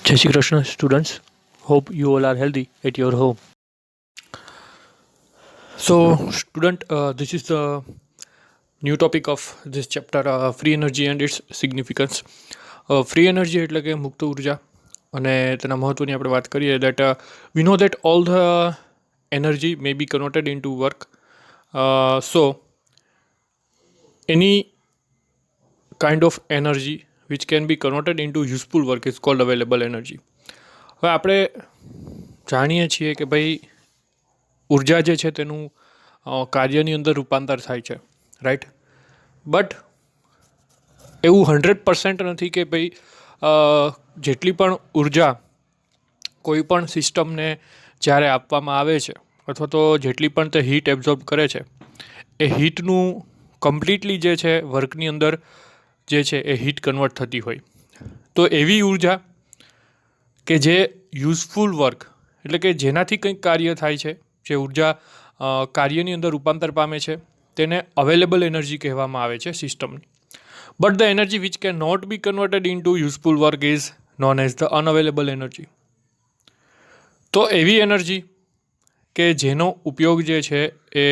Jai Shri Krishna, students. Hope you all are healthy at your home. So, student, this is the new topic of this chapter: free energy and its significance. Free energy એટલે કે મુક્ત ઉર્જા અને તેના મહત્વની આપણે વાત કરીએ that we know that all the energy may be converted into work. So, any kind of energy which can be converted into useful work is called available energy. હવે આપણે જાણીએ છીએ કે ભાઈ ઉર્જા જે છે તેનું કાર્યની અંદર રૂપાંતર થાય છે, રાઈટ? બટ એવું 100% નથી કે ભાઈ જેટલી પણ ઉર્જા કોઈ પણ સિસ્ટમને જ્યારે આપવામાં આવે છે અથવા તો જેટલી પણ તે હીટ એબ્ઝોર્બ કરે છે એ હીટનું કમ્પ્લીટલી જે છે વર્કની અંદર જે છે એ હીટ કન્વર્ટ થતી હોય. તો એવી ઉર્જા કે જે યુઝફુલ વર્ક એટલે કે જેનાથી કંઈક કાર્ય થાય છે, જે ઉર્જા કાર્યની અંદર રૂપાંતર પામે છે તેને અવેલેબલ એનર્જી કહેવામાં આવે છે સિસ્ટમની. But the energy which can not be converted in to useful work is known as the unavailable energy. તો એવી એનર્જી કે જેનો ઉપયોગ જે છે એ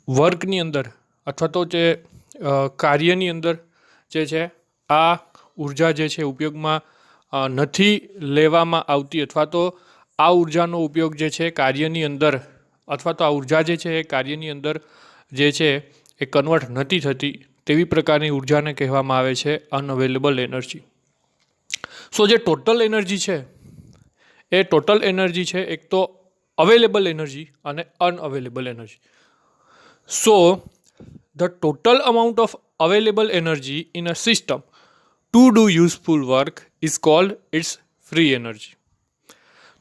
વર્કની અંદર અથવા તો જે કાર્યની અંદર જે છે આ ઉર્જા જે છે ઉપયોગમાં નથી લેવામાં આવતી અથવા તો આ ઉર્જાનો ઉપયોગ જે છે કાર્યની અંદર અથવા તો આ ઉર્જા જે છે એ કાર્યની અંદર જે છે એ કન્વર્ટ નથી થતી તેવી પ્રકારની ઉર્જાને કહેવામાં આવે છે અનઅવેલેબલ એનર્જી. સો જે ટોટલ એનર્જી છે એ ટોટલ એનર્જી છે એક તો અવેલેબલ એનર્જી અને unavailable energy. So the total amount of available energy in a system to do useful work is called its free energy.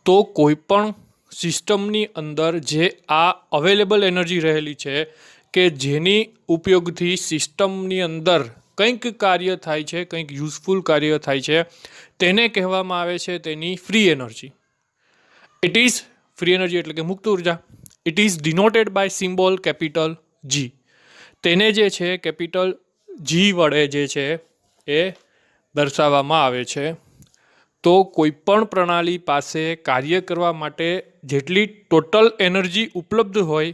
તો કોઈ પણ સિસ્ટમની અંદર જે આ અવેલેબલ એનર્જી રહેલી છે કે જેની ઉપયોગથી સિસ્ટમની અંદર કંઈક કાર્ય થાય છે, કંઈક યુઝફુલ કાર્ય થાય છે, તેને કહેવામાં આવે છે તેની free energy. It is free energy એટલે કે મુક્ત ઉર્જા. It is denoted by symbol capital G. તેને જે છે કેપિટલ જી વડે જે છે એ દર્શાવવામાં આવે છે. તો કોઈપણ પ્રણાલી પાસે કાર્ય કરવા માટે જેટલી ટોટલ એનર્જી ઉપલબ્ધ હોય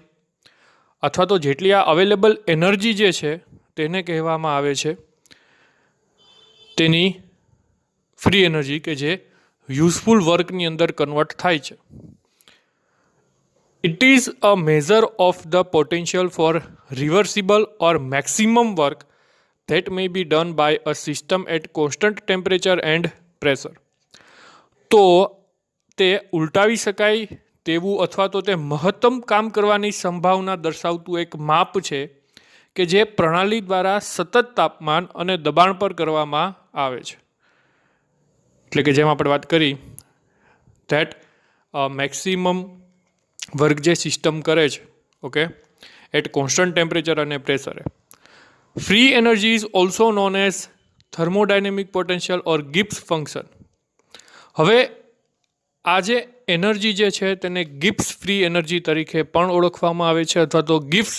અથવા તો જેટલી આ અવેલેબલ એનર્જી જે છે તેને કહેવામાં આવે છે તેની ફ્રી એનર્જી કે જે યુઝફુલ વર્કની અંદર કન્વર્ટ થાય છે. It is a measure of the potential for reversible or maximum work that may be done by a system at constant temperature and pressure. તો તે ઉલટાવી શકાય તેવું અથવા તો તે મહત્તમ કામ કરવાની સંભાવના દર્શાવતું એક માપ છે કે જે પ્રણાલી દ્વારા સતત તાપમાન અને દબાણ પર કરવામાં આવે છે. એટલે કે જેમ આપણે વાત કરી ધેટ મેક્સિમમ વર્ક જે સિસ્ટમ કરે છે, ઓકે, એટ કોન્સ્ટન્ટ ટેમ્પરેચર અને પ્રેશરે. Free energy is also known as thermodynamic potential or Gibbs function. હવે આ જે એનર્જી જે છે તેને ગિબ્સ ફ્રી એનર્જી તરીકે પણ ઓળખવામાં આવે છે અથવા તો ગિબ્સ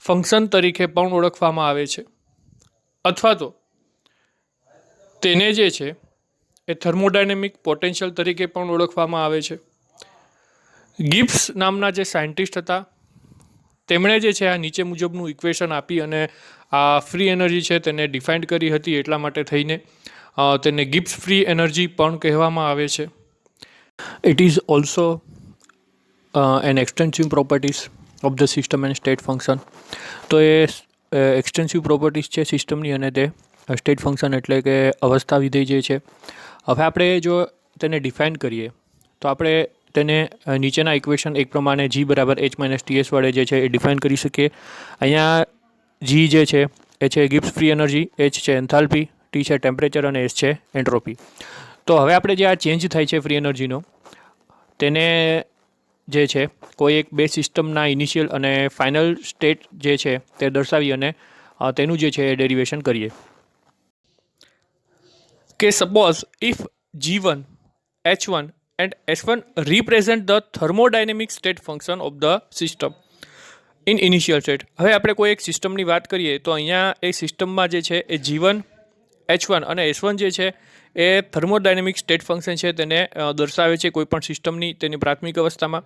ફંક્શન તરીકે પણ ઓળખવામાં આવે છે અથવા તો તેને જે છે એ થર્મોડાયનેમિક પોટેન્શિયલ તરીકે પણ ઓળખવામાં આવે છે. ગિબ્સ નામના જે સાયન્ટિસ્ટ હતા તેમણે જે છે આ નીચે મુજબનું ઇક્વેશન આપી અને આ ફ્રી એનર્જી છે તેને ડિફાઇન્ડ કરી હતી. એટલા માટે થઈને તેને ગિબ્સ ફ્રી એનર્જી પણ કહેવામાં આવે છે. It is also an extensive properties of the system and state function. તો એ એક્સટેન્સિવ પ્રોપર્ટીઝ છે સિસ્ટમની અને તે સ્ટેટ ફંક્શન એટલે કે અવસ્થા વિધેય જે છે. હવે આપણે જો તેને ડિફાઇન કરીએ તો આપણે તેને નીચેના ઇક્વેશન એક પ્રમાણે જી બરાબર એચ માઇનસ ટીએસ વડે જે છે એ ડિફાઇન કરી શકીએ. અહીંયા જી જે છે એ છે ગિબ્સ ફ્રી એનર્જી, એચ છે એન્થાલ્પી, ટી છે ટેમ્પરેચર અને એસ છે એન્ટ્રોપી. તો હવે આપણે જે આ ચેન્જ થાય છે ફ્રી એનર્જીનો તેને જે છે કોઈ એક બે સિસ્ટમના ઇનિશિયલ અને ફાઇનલ સ્ટેટ જે છે તે દર્શાવી અને તેનું જે છે એ ડેરિવેશન કરીએ. કે suppose if G1, H1 and S1 represent the thermodynamic state function of the system in initial state. હવે આપણે કોઈ એક સિસ્ટમની વાત કરીએ તો અહીંયા એ સિસ્ટમમાં જે છે એ G1 H1 અને S1 જે છે એ થર્મોડાયનેમિક સ્ટેટ ફંક્શન છે તેને દર્શાવે છે કોઈપણ સિસ્ટમની તેની પ્રાથમિક અવસ્થામાં.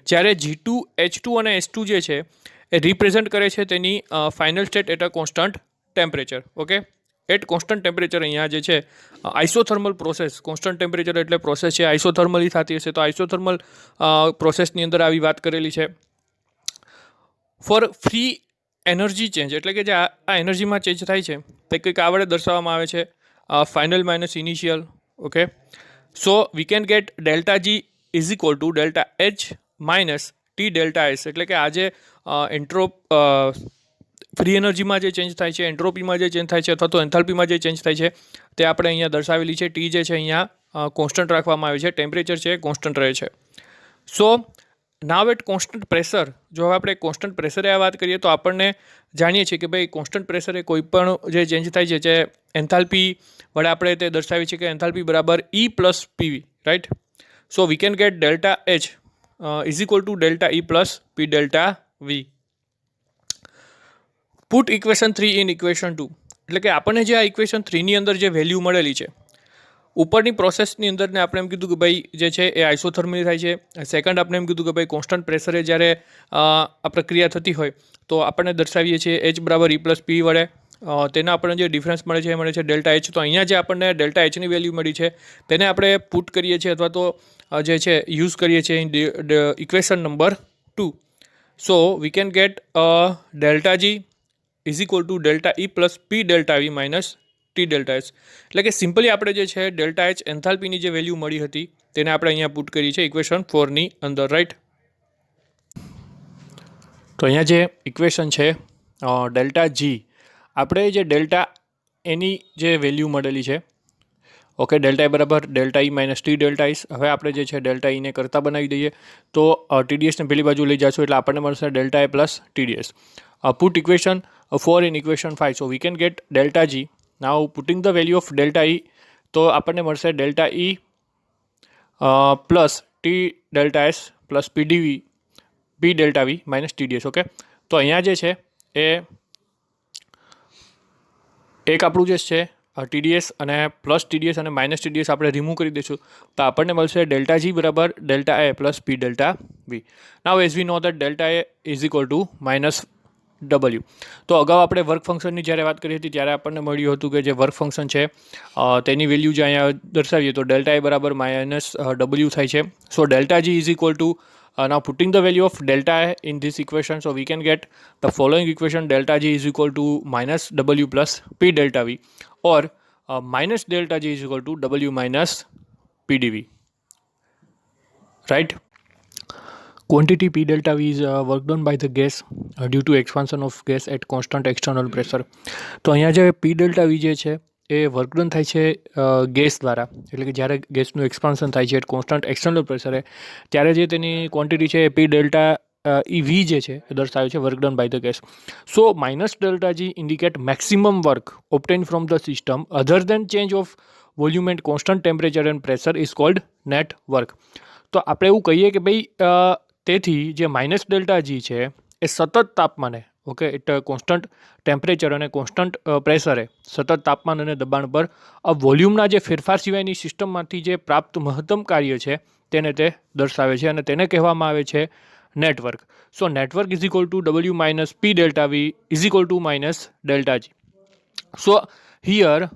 જ્યારે G2, H2 અને S2 જે છે એ રિપ્રેઝેન્ટ કરે છે તેની final state at a constant temperature. Okay, at constant temperature અહીંયા જે છે આઇસોથર્મલ પ્રોસેસ, કોન્સ્ટન્ટ ટેમ્પરેચર એટલે પ્રોસેસ છે આઇસોથર્મલી થતી હશે, તો આઇસોથર્મલ પ્રોસેસની અંદર આવી વાત કરેલી છે. ફોર ફ્રી એનર્જી ચેન્જ એટલે કે જે આ એનર્જીમાં ચેન્જ થાય છે તે કંઈક આ વડે દર્શાવવામાં આવે છે, final minus initial. Okay, so we can get delta G is equal to delta H minus T delta S. એટલે કે આ જે ફ્રી એનર્જીમાં જે ચેન્જ થાય છે, એન્ટ્રોપીમાં જે ચેન્જ થાય છે અથવા તો એન્થાલ્પીમાં જે ચેન્જ થાય છે તે આપણે અહીંયા દર્શાવેલી છે. ટી જે છે અહીંયા કોન્સ્ટન્ટ રાખવામાં આવે છે, ટેમ્પરેચર છે કોન્સ્ટન્ટ રહે છે. સો નાવ એટ કોન્સ્ટન્ટ પ્રેશર, જો હવે આપણે કોન્સ્ટન્ટ પ્રેશરે આ વાત કરીએ તો આપણને જાણીએ છીએ કે ભાઈ કોન્સ્ટન્ટ પ્રેશરે કોઈ પણ જે ચેન્જ થાય છે જે એન્થાલ્પી વડે આપણે તે દર્શાવીએ છીએ કે એન્થાલ્પી બરાબર E plus PV, right. So we can get delta H is equal to delta E plus P delta V. Put equation 3 in equation 2 એટલે કે આપણને જે આ ઇક્વેશન 3ની અંદર જે વેલ્યુ મળેલી છે ઉપરની પ્રોસેસની અંદર ને આપણે એમ કીધું કે ભાઈ જે છે એ આઇસોથર્મલી થાય છે. સેકન્ડ આપણે એમ કીધું કે ભાઈ કોન્સ્ટન્ટ પ્રેશરે જ્યારે આ પ્રક્રિયા થતી હોય તો આપણને દર્શાવીએ છીએ H બરાબર E પ્લસ પી વડે. તેના આપણને જે ડિફરન્સ મળે છે એ મળે છે ડેલ્ટા એચ. તો અહીંયા જે આપણને ડેલ્ટા એચની વેલ્યુ મળી છે તેને આપણે પુટ કરીએ છીએ અથવા તો જે છે યુઝ કરીએ છીએ equation number 2. So we can get delta G is equal to delta E plus P delta V minus T delta S. એટલે કે સિમ્પલી આપણે જે છે ડેલ્ટા એચ એન્થાલ્પીની જે વેલ્યુ મળી હતી તેને આપણે અહીંયા પુટ કરી છે ઇક્વેશન 4ની અંદર, રાઈટ. તો અહીંયા જે ઇક્વેશન છે ડેલ્ટા જી, આપણે જે ડેલ્ટા એની જે વેલ્યુ મળેલી છે, ઓકે, ડેલ્ટા એ બરાબર delta E minus T delta S. હવે આપણે જે છે ડેલ્ટા ઈને કરતાં બનાવી દઈએ તો ટીડીએસને પેલી બાજુ લઈ જશું એટલે આપણને મળશે delta E plus TDS. Put equation 4 in equation 5. So we can get delta G. Now putting the value of delta E, તો આપણને મળશે delta E plus T delta S plus PDV P delta V minus TDS. Okay, તો અહીંયા જે છે એ એક આપણું જે છે ટીડીએસ અને પ્લસ ટીડીએસ અને માઇનસ ટીડીએસ આપણે રિમૂવ કરી દઈશું તો આપણને મળશે ડેલ્ટા જી બરાબર delta E plus P delta V. Now as we know that delta E is equal to minus W. તો અગાઉ આપણે વર્ક ફંક્શનની જ્યારે વાત કરી હતી ત્યારે આપણને મળ્યું હતું કે જે વર્ક ફંક્શન છે તેની વેલ્યુ જે અહીંયા દર્શાવીએ તો ડેલ્ટા એ બરાબર માઇનસ W થાય છે. So delta G is equal to now putting the value of delta in this equation, so we can get the following equation: delta G is equal to minus W plus P delta V, or minus delta G is equal to W minus PdV, right? Quantity P delta V is work done by the gas due to expansion of gas at constant external pressure. તો અહીંયા જે P delta V જે છે એ work done થાય છે gas દ્વારા, એટલે કે જ્યારે ગેસનું એક્સપાન્શન થાય છે એટ કોન્સ્ટન્ટ એક્સટર્નલ પ્રેશરે ત્યારે જે તેની ક્વોન્ટિટી છે એ પી ડેલ્ટા ઈ વી જે છે એ દર્શાવે છે work done by the gas. So minus delta G indicate maximum work obtain from the system other than change of volume and constant temperature and pressure is called net work. તો આપણે એવું કહીએ કે ભાઈ તેથી જે માઇનસ ડેલ્ટા જી છે એ સતત તાપમાને, ઓકે, એટલે કોન્સ્ટન્ટ ટેમ્પરેચર અને કોન્સ્ટન્ટ પ્રેશરે સતત તાપમાન અને દબાણ પર વોલ્યુમના જે ફેરફાર સિવાયની સિસ્ટમમાંથી જે પ્રાપ્ત મહત્તમ કાર્ય છે તેને તે દર્શાવે છે અને તેને કહેવામાં આવે છે network. So network is equal to W minus P delta V is equal to minus delta G. So here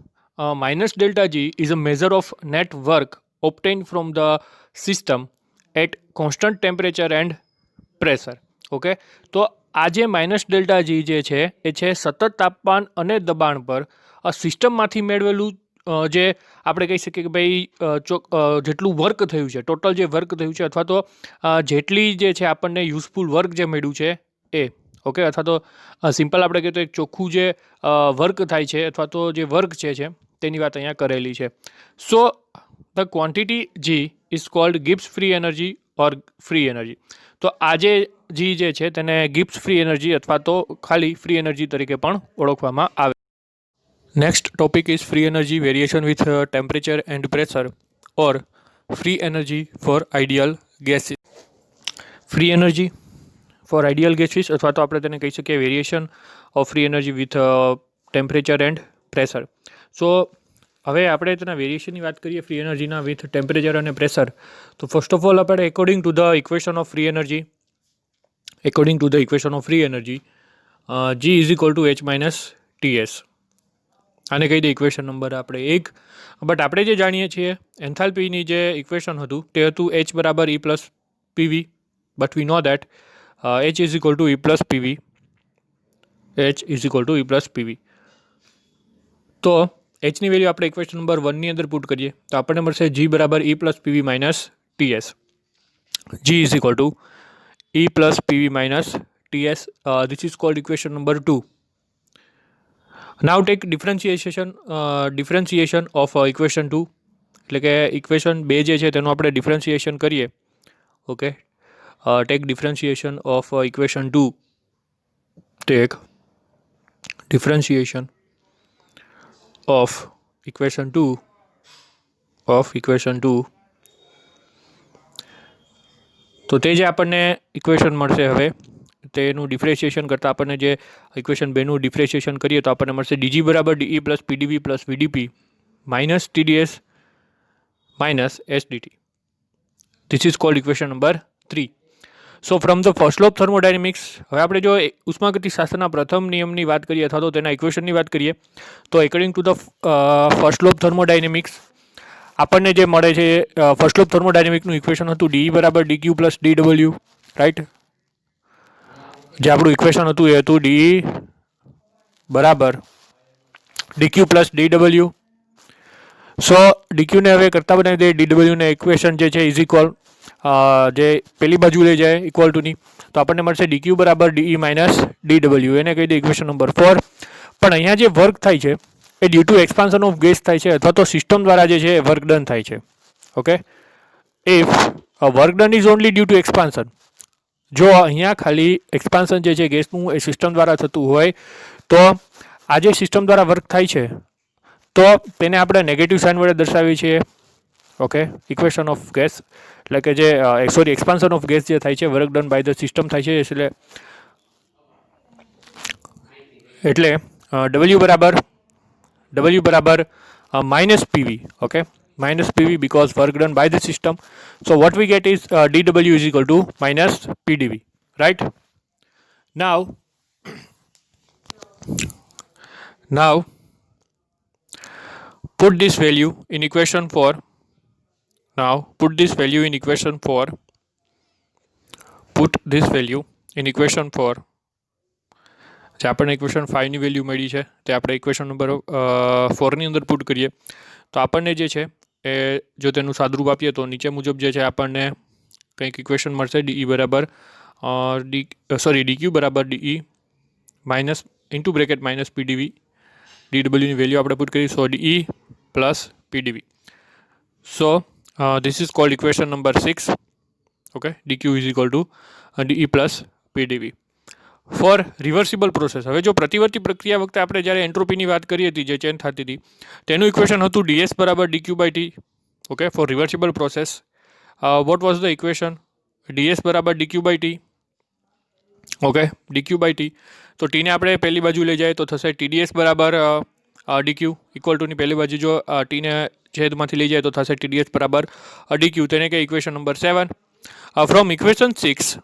minus delta G is a measure of net work obtained from the system at constant temperature and pressure. Okay, તો આ જે minus delta જી જે છે એ છે સતત તાપમાન અને દબાણ પર સિસ્ટમમાંથી મેળવેલું જે આપણે કહી શકીએ કે ભાઈ જેટલું વર્ક થયું છે, ટોટલ જે વર્ક થયું છે અથવા તો જેટલી જે છે આપણને યુઝફુલ વર્ક જે મળ્યું છે એ, ઓકે, અથવા તો સિમ્પલ આપણે કહીએ તો એક ચોખ્ખું જે વર્ક થાય છે અથવા તો જે વર્ક છે તેની વાત અહીંયા કરેલી છે. So the quantity G is called Gibbs free energy or free energy. તો આ જે જી જે છે તેને ગિબ્સ ફ્રી એનર્જી અથવા તો ખાલી ફ્રી એનર્જી તરીકે પણ ઓળખવામાં આવે. Next topic is free energy variation with temperature and pressure or free energy for ideal gases. Free energy for ideal gases અથવા તો આપણે તેને કહી શકીએ variation of free energy with temperature and pressure. So હવે આપણે તેના વેરિએશનની વાત કરીએ ફ્રી એનર્જીના વિથ ટેમ્પરેચર અને પ્રેશર. તો ફર્સ્ટ ઓફ ઓલ આપણે according to the equation of free energy G is equal to H minus TS. આને કહી દે ઇક્વેશન નંબર આપણે 1. બટ આપણે જે જાણીએ છીએ એન્થાલ્પીની જે ઇક્વેશન હતું તે હતું H બરાબર E plus PV. But we know that H is equal to E plus PV. તો Hની વેલ્યુ આપણે ઇક્વેશન નંબર 1ની અંદર પુટ કરીએ તો આપણને મળશે G બરાબર E plus PV minus TS. G is equal to E plus PV minus TS. This is called equation number 2. Now take differentiation of equation 2. એટલે કે ઇક્વેશન 2 જે છે તેનું આપણે ડિફરન્સિએશન કરીએ. Okay, take differentiation of equation 2. Take differentiation of equation 2 તો તે જે આપણને ઇક્વેશન મળશે હવે તેનું ડિફરન્સિએશન કરતાં આપણને જે ઇક્વેશન 2નું ડિફરન્સિએશન કરીએ તો આપણને મળશે DG બરાબર DE plus PDV plus VDP minus TDS minus SDT. This is called equation number 3. So from the first law of thermodynamics, હવે આપણે જો ઉષ્માગતિશાસ્ત્રના પ્રથમ નિયમની વાત કરીએ અથવા તો તેના ઇક્વેશનની વાત કરીએ તો according to the first law of thermodynamics આપણને જે મળે છે ફર્સ્ટ લો ઓફ થર્મોડાયનેમિકનું ઇક્વેશન હતું DE બરાબર DQ પ્લસ DW. રાઈટ, જે આપણું ઇક્વેશન હતું એ હતું DE બરાબર DQ પ્લસ DW. સો DQને હવે કરતાં બનાવી દઈએ DWને ઇક્વેશન જે છે ઇઝ ઇક્વલ જે પેલી બાજુ લઈ જાય ઇક્વલ ટુની તો આપણને મળશે DQ બરાબર DE માઇનસ DW. એને કહી દઈએ ઇક્વેશન નંબર 4. પણ અહીંયા જે વર્ક થાય છે એ due to expansion of gas થાય છે અથવા તો સિસ્ટમ દ્વારા જે છે વર્ક ડન થાય છે. Okay, if work done is only due to expansion, જો અહીંયા ખાલી એક્સપાન્શન જે છે ગેસનું એ સિસ્ટમ દ્વારા થતું હોય તો આ જે સિસ્ટમ દ્વારા વર્ક થાય છે તો તેને આપણે નેગેટિવ સાઇન વડે દર્શાવીએ છીએ. ઓકે, ઇક્વેશન ઓફ ગેસ એટલે કે જે એક્સપાન્શન ઓફ ગેસ જે થાય છે work done by the system થાય છે એટલે W બરાબર minus PV. Okay, minus PV because work done by the system. So what we get is dW is equal to minus PdV. Right, now put this value in equation 4. Put this value in equation 4. જે આપણને equation 5ની value મળી છે તે આપણે equation number 4ની અંદર put કરીએ તો આપણને જે છે એ જો તેનું સાદુરૂપ આપીએ તો નીચે મુજબ જે છે આપણને કંઈક ઇક્વેશન મળશે DE બરાબર DQ બરાબર DE minus into bracket minus PdV. DWની વેલ્યુ આપણે પુટ કરી so DE plus PdV. So this is called equation number 6. Okay, DQ is equal to DE plus PdV. For reversible process, હવે જો પ્રતિવર્તી પ્રક્રિયા વખતે આપણે જ્યારે એન્ટ્રોપીની વાત કરી હતી જે ચેન્જ થતી હતી તેનું ઇક્વેશન હતું DS બરાબર DQ/T. Okay, for reversible process what was the equation DS બરાબર DQ/T. Okay, DQ/T. તો ટીને આપણે પહેલી બાજુ લઈ જાય તો થશે TDS બરાબર DQ ઇક્વલ ટુની પહેલી બાજુ જો ટીને છેદમાંથી લઈ જાય તો થશે TDS બરાબર DQ. તેને કે ઇક્વેશન નંબર 7. ફ્રોમ ઇક્વેશન 6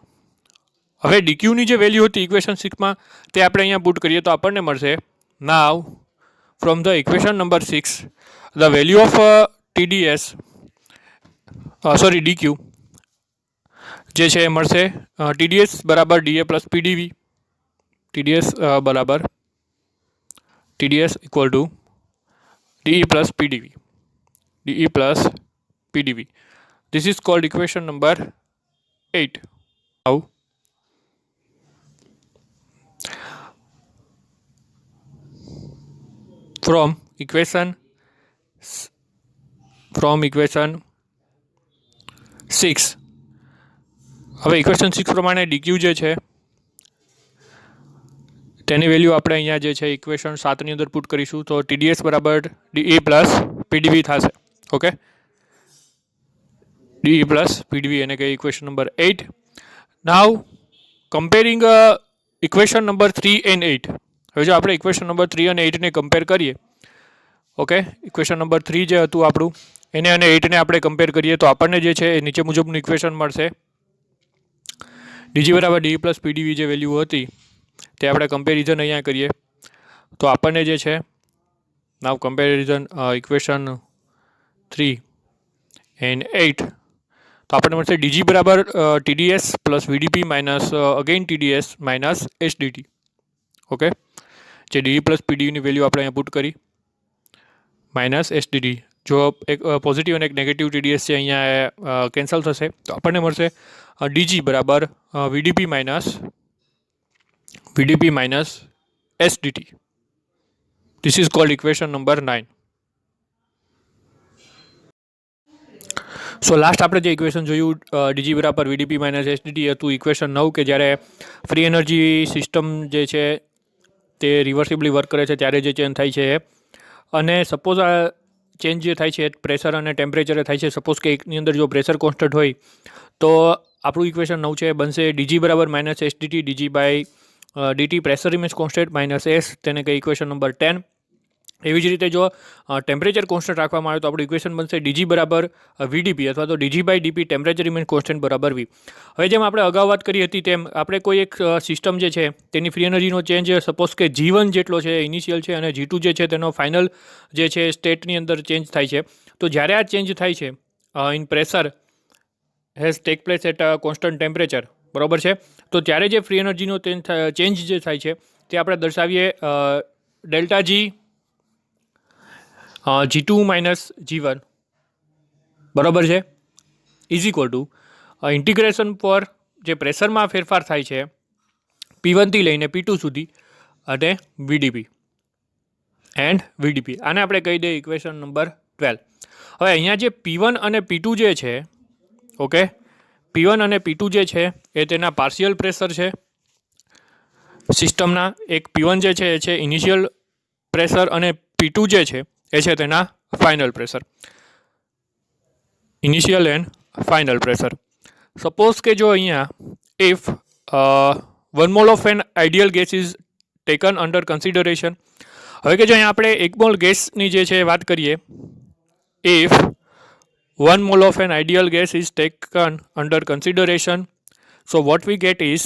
હવે DQની જે વેલ્યુ હતી ઇક્વેશન 6માં તે આપણે અહીંયા પુટ કરીએ તો આપણને મળશે now from the equation number 6 the value of DQ જે છે એ મળશે TDS બરાબર DA plus PdV. TDS equal to DE plus PdV. This is called equation number 8. Now from equation 6 હવે ઇક્વેશન 6 પ્રમાણે DQ જે છે તેની વેલ્યુ આપણે અહીંયા જે છે ઇક્વેશન 7ની અંદર પુટ કરીશું તો TDS બરાબર DE પ્લસ PdV થશે. ઓકે, DE પ્લસ PdV એને કહે equation number 8. Now comparing equation number 3 and 8. હવે જો આપણે ઇક્વેશન નંબર 3 અને 8ને કમ્પેર કરીએ ઓકે, ઇક્વેશન નંબર 3 જે હતું આપણું એને અને 8 ને આપણે કમ્પેર કરીએ તો આપણને જે છે એ નીચે મુજબનું ઇક્વેશન મળશે. ડીજી બરાબર ડી પ્લસ પીડીવી જે વેલ્યુ હતી તે આપણે કમ્પેરિઝન અહીંયા કરીએ તો આપણને જે છે નાવ કમ્પેરિઝન ઇક્વેશન 3 એન્ડ 8 તો આપણને મળશે ડીજી બરાબર TDS plus VDP minus again TDS minus SDT. Okay, જે ડીડી પ્લસ પીડીયુની વેલ્યુ આપણે અહીંયા પુટ કરી માઇનસ એસડીટી. જો એક પોઝિટિવ અને એક નેગેટિવ ટીડીએસ છે અહીંયા કેન્સલ થશે તો આપણને મળશે ડીજી બરાબર VDP minus SDT. This is called equation number 9. So last આપણે જે ઇક્વેશન જોયું ડીજી બરાબર વીડીપી માઇનસ એસડીટી હતું ઇક્વેશન 9 કે જ્યારે ફ્રી એનર્જી સિસ્ટમ જે છે તે રિવર્સિબલી વર્ક કરે છે ત્યારે જે ચેન્જ થાય છે અને સપોઝ આ ચેન્જ જે થાય છે પ્રેશર અને ટેમ્પરેચરે થાય છે. સપોઝ કે એકની અંદર જો પ્રેશર કોન્સ્ટન્ટ હોય તો આપણું ઇક્વેશન 9 છે બનશે ડીજી બરાબર minus SDT DG by DT pressure remains constant minus S, તેને કહે ઇક્વેશન નંબર 10. એવી જ રીતે જો ટેમ્પરેચર કોન્સ્ટન્ટ રાખવામાં આવે તો આપણું ઇક્વેશન બનશે ડીજી બરાબર વીડીપી અથવા તો D G by D P temperature remains constant બરાબર વી. હવે જેમ આપણે અગાઉ વાત કરી હતી તેમ આપણે કોઈ એક સિસ્ટમ જે છે તેની ફ્રી એનર્જીનો ચેન્જ સપોઝ કે G1 જેટલો છે ઇનિશિયલ છે અને G2 જે છે તેનો ફાઇનલ જે છે સ્ટેટની અંદર ચેન્જ થાય છે. તો જ્યારે આ ચેન્જ થાય છે in pressure has take place at constant temperature, બરાબર છે, તો ત્યારે જે ફ્રી એનર્જીનો ચેન્જ જે થાય છે તે આપણે દર્શાવીએ delta G G2 minus G1, બરાબર છે, ઇઝ ઇક્વલ ટુ ઇન્ટિગ્રેશન પર જે પ્રેશરમાં ફેરફાર થાય છે P1 થી લઈને P2 સુધી અને વીડીપી એન્ડ વીડીપી. આને આપણે કહી દઈએ ઇક્વેશન નંબર 12. હવે અહીંયા જે P1 અને P2 જે છે, ઓકે, P1 અને P2 જે છે એ તેના પાર્શિયલ પ્રેશર છે સિસ્ટમના. એક P1 જે છે એ છે ઇનિશિયલ પ્રેશર અને P2 જે છે એ છે તેના final pressure, initial and final pressure. Suppose કે જો અહીંયા if 1 mole of an ideal gas is taken under consideration. હવે કે જો અહીંયા આપણે 1 મોલ ગેસની જે છે વાત કરીએ, if 1 mole of an ideal gas is taken under consideration, so what we get is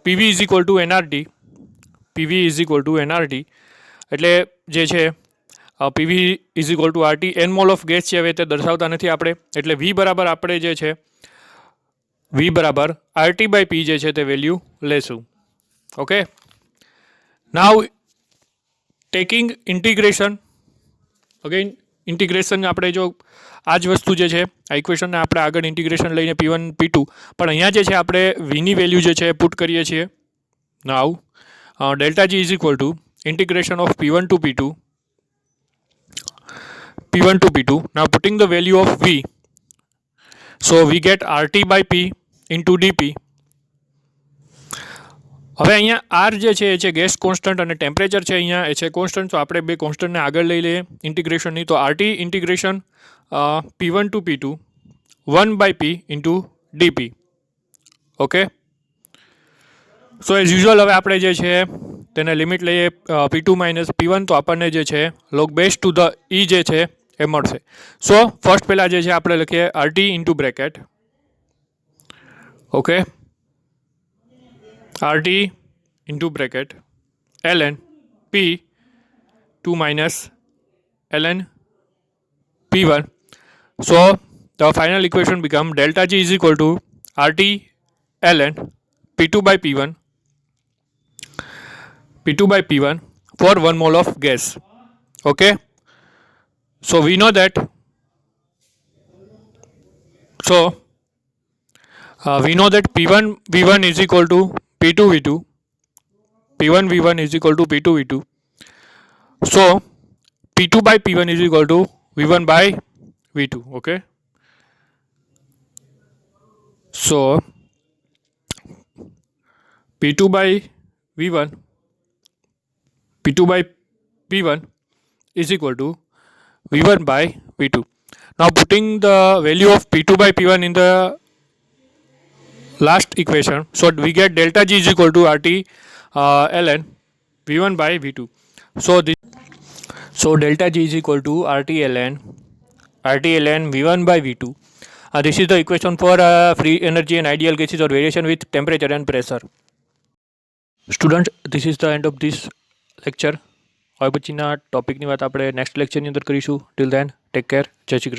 PV is equal to NRT. એટલે જે છે PV is equal to RT. n mall of gas છે હવે તે દર્શાવતા નથી આપણે, એટલે V બરાબર આપણે જે છે V બરાબર RT બાય P જે છે તે વેલ્યુ લેશું. ઓકે, નાવ ટેકિંગ ઇન્ટિગ્રેશન, અગેન ઇન્ટિગ્રેશન આપણે જો આ જ વસ્તુ જે છે આ ઇક્વેશનને આપણે આગળ ઇન્ટિગ્રેશન લઈને P1 P2, પણ અહીંયા જે છે આપણે Vની વેલ્યુ જે છે પુટ કરીએ છીએ. Now delta G is equal to integration of P1 to P2. Now putting the value of V, so we get RT by P into dP. હવે અહીંયા R જે છે એ છે ગેસ કોન્સ્ટન્ટ અને ટેમ્પરેચર છે અહીંયા એ છે કોન્સ્ટન્ટ. તો આપણે બે કોન્સ્ટન્ટને આગળ લઈ લઈએ ઇન્ટિગ્રેશનની. તો RT integration P1 to P2 1 by P into dP. Okay, so as usual હવે આપણે જે છે તેને લિમિટ લઈએ P2 માઇનસ P1 તો આપણને જે છે log base to the E જે છે એ મળશે. સો ફર્સ્ટ પહેલાં જે છે આપણે લખીએ RT into bracket, okay, RT into bracket ln P2 minus ln P1. So the final equation become delta G is equal to RT ln P2 by P1 for 1 mole of gas. Okay, so we know that P1 V1 is equal to P2 V2. P1 V1 is equal to P2 V2. So P2 by P1 is equal to V1 by V2. Okay, so P2 by P1 is equal to V1 by V2. Now putting the value of P2 by P1 in the last equation, so we get delta G is equal to RT ln v1 by v2. So delta G is equal to RT ln v1 by v2. This is the equation for free energy and ideal gases or variation with temperature and pressure. Students, this is the end of this lecture. હવે પછીના ટોપિકની વાત આપણે next લેક્ચરની અંદર કરીશું. Till then take care. જય શ્રી કૃષ્ણ.